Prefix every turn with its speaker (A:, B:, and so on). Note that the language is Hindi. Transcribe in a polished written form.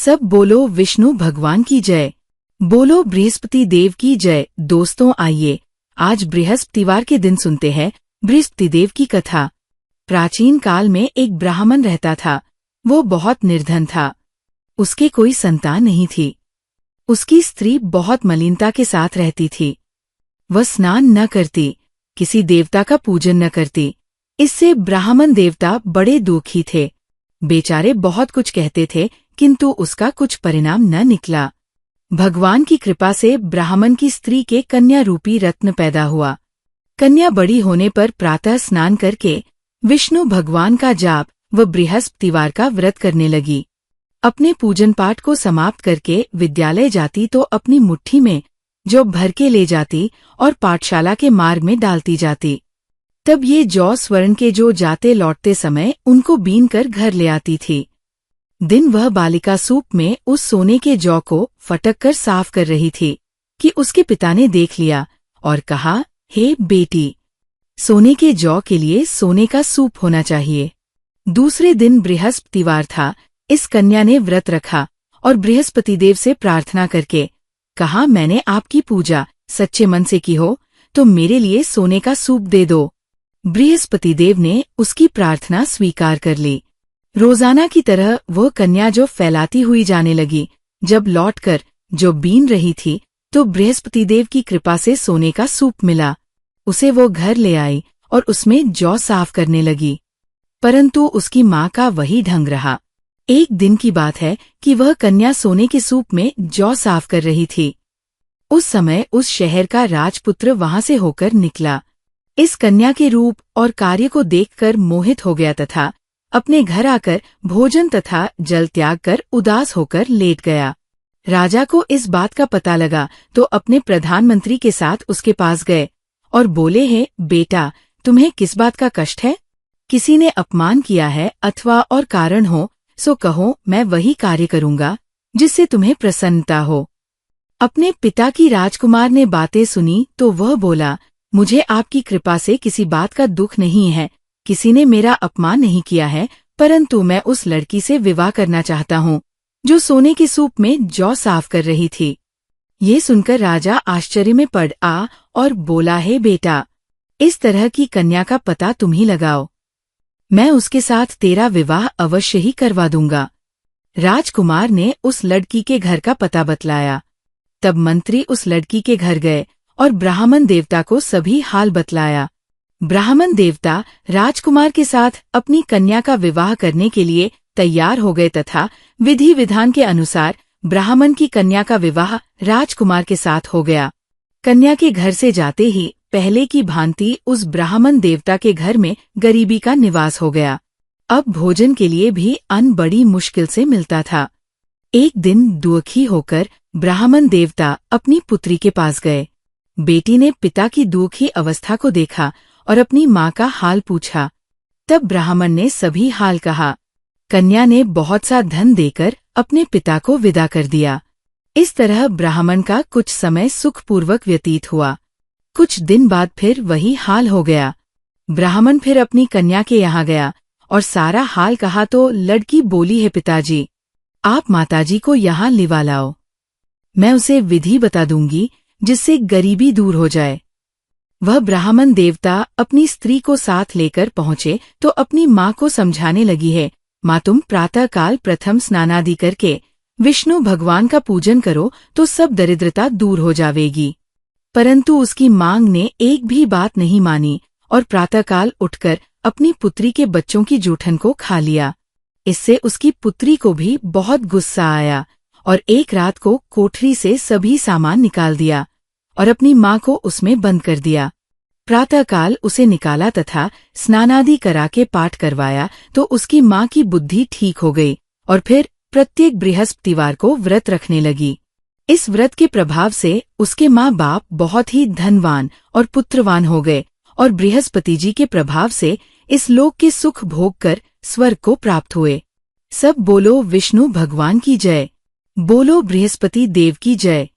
A: सब बोलो विष्णु भगवान की जय। बोलो बृहस्पति देव की जय। दोस्तों आइए आज बृहस्पतिवार के दिन सुनते हैं बृहस्पति देव की कथा। प्राचीन काल में एक ब्राह्मण रहता था। वो बहुत निर्धन था। उसके कोई संतान नहीं थी। उसकी स्त्री बहुत मलिनता के साथ रहती थी। वह स्नान न करती, किसी देवता का पूजन न करती। इससे ब्राह्मण देवता बड़े दुखी थे। बेचारे बहुत कुछ कहते थे किंतु उसका कुछ परिणाम न निकला। भगवान की कृपा से ब्राह्मण की स्त्री के कन्या रूपी रत्न पैदा हुआ। कन्या बड़ी होने पर प्रातः स्नान करके विष्णु भगवान का जाप व बृहस्पतिवार का व्रत करने लगी। अपने पूजन पाठ को समाप्त करके विद्यालय जाती तो अपनी मुट्ठी में जौ भर के ले जाती और पाठशाला के मार्ग में डालती जाती। तब ये जौ स्वर्ण के जो जाते लौटते समय उनको बीन कर घर ले आती थी। दिन वह बालिका सूप में उस सोने के जौ को फटक कर साफ कर रही थी कि उसके पिता ने देख लिया और कहा, हे बेटी, सोने के जौ के लिए सोने का सूप होना चाहिए। दूसरे दिन बृहस्पतिवार था। इस कन्या ने व्रत रखा और बृहस्पति देव से प्रार्थना करके कहा, मैंने आपकी पूजा सच्चे मन से की हो तो मेरे लिए सोने का सूप दे दो। बृहस्पति देव ने उसकी प्रार्थना स्वीकार कर ली। रोजाना की तरह वह कन्या जो फैलाती हुई जाने लगी। जब लौटकर जो बीन रही थी तो बृहस्पति देव की कृपा से सोने का सूप मिला। उसे वो घर ले आई और उसमें जौ साफ करने लगी। परंतु उसकी माँ का वही ढंग रहा। एक दिन की बात है कि वह कन्या सोने के सूप में जौ साफ कर रही थी। उस समय उस शहर का राजपुत्र वहां से होकर निकला। इस कन्या के रूप और कार्य को देखकर मोहित हो गया तथा अपने घर आकर भोजन तथा जल त्याग कर उदास होकर लेट गया। राजा को इस बात का पता लगा तो अपने प्रधानमंत्री के साथ उसके पास गए और बोले, हैं बेटा, तुम्हें किस बात का कष्ट है? किसी ने अपमान किया है अथवा और कारण हो सो कहो, मैं वही कार्य करूंगा जिससे तुम्हें प्रसन्नता हो। अपने पिता की राजकुमार ने बातें सुनी तो वह बोला, मुझे आपकी कृपा से किसी बात का दुख नहीं है। किसी ने मेरा अपमान नहीं किया है, परंतु मैं उस लड़की से विवाह करना चाहता हूँ जो सोने के सूप में जौ साफ कर रही थी। ये सुनकर राजा आश्चर्य में पड़ आ और बोला, है बेटा, इस तरह की कन्या का पता तुम ही लगाओ। मैं उसके साथ तेरा विवाह अवश्य ही करवा दूंगा। राजकुमार ने उस लड़की के घर का पता बतलाया। तब मंत्री उस लड़की के घर गए और ब्राह्मण देवता को सभी हाल बतलाया। ब्राह्मण देवता राजकुमार के साथ अपनी कन्या का विवाह करने के लिए तैयार हो गए तथा विधि विधान के अनुसार ब्राह्मण की कन्या का विवाह राजकुमार के साथ हो गया। कन्या के घर से जाते ही पहले की भांति उस ब्राह्मण देवता के घर में गरीबी का निवास हो गया। अब भोजन के लिए भी अन्न बड़ी मुश्किल से मिलता था। एक दिन दुखी होकर ब्राह्मण देवता अपनी पुत्री के पास गए। बेटी ने पिता की दुखी अवस्था को देखा और अपनी माँ का हाल पूछा। तब ब्राह्मण ने सभी हाल कहा। कन्या ने बहुत सा धन देकर अपने पिता को विदा कर दिया। इस तरह ब्राह्मण का कुछ समय सुखपूर्वक व्यतीत हुआ। कुछ दिन बाद फिर वही हाल हो गया। ब्राह्मण फिर अपनी कन्या के यहाँ गया और सारा हाल कहा तो लड़की बोली, है पिताजी, आप माताजी को यहाँ लिवा लाओ। मैं उसे विधि बता दूंगी जिससे गरीबी दूर हो जाए। वह ब्राह्मण देवता अपनी स्त्री को साथ लेकर पहुंचे तो अपनी माँ को समझाने लगी, है माँ, तुम प्रातःकाल प्रथम स्नानादि करके विष्णु भगवान का पूजन करो तो सब दरिद्रता दूर हो जावेगी। परंतु उसकी मांग ने एक भी बात नहीं मानी और प्रातःकाल उठकर अपनी पुत्री के बच्चों की जूठन को खा लिया। इससे उसकी पुत्री को भी बहुत गुस्सा आया और एक रात को कोठरी से सभी सामान निकाल दिया और अपनी माँ को उसमें बंद कर दिया। प्रातःकाल उसे निकाला तथा स्नानादि करा के पाठ करवाया तो उसकी माँ की बुद्धि ठीक हो गई और फिर प्रत्येक बृहस्पतिवार को व्रत रखने लगी। इस व्रत के प्रभाव से उसके माँ बाप बहुत ही धनवान और पुत्रवान हो गए और बृहस्पति जी के प्रभाव से इस लोक के सुख भोग कर स्वर्ग को प्राप्त हुए। सब बोलो विष्णु भगवान की जय। बोलो बृहस्पति देव की जय।